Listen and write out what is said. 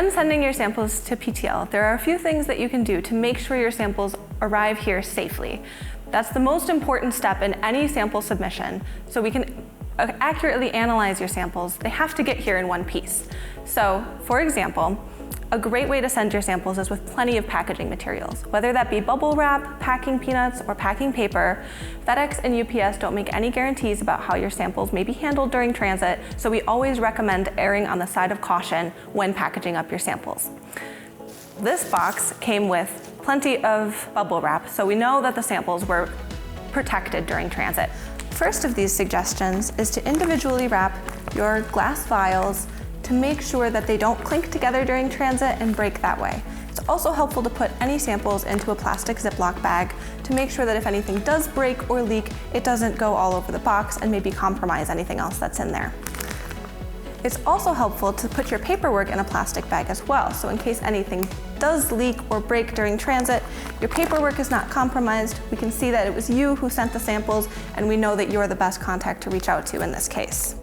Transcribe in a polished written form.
When sending your samples to PTL, there are a few things that you can do to make sure your samples arrive here safely. That's the most important step in any sample submission, so we can accurately analyze your samples. They have to get here in one piece. So, for example, a great way to send your samples is with plenty of packaging materials, whether that be bubble wrap, packing peanuts, or packing paper. FedEx and UPS don't make any guarantees about how your samples may be handled during transit, so we always recommend erring on the side of caution when packaging up your samples. This box came with plenty of bubble wrap, so we know that the samples were protected during transit. First of these suggestions is to individually wrap your glass vials to make sure that they don't clink together during transit and break that way. It's also helpful to put any samples into a plastic Ziploc bag to make sure that if anything does break or leak, it doesn't go all over the box and maybe compromise anything else that's in there. It's also helpful to put your paperwork in a plastic bag as well, so in case anything does leak or break during transit, your paperwork is not compromised. We can see that it was you who sent the samples, and we know that you're the best contact to reach out to in this case.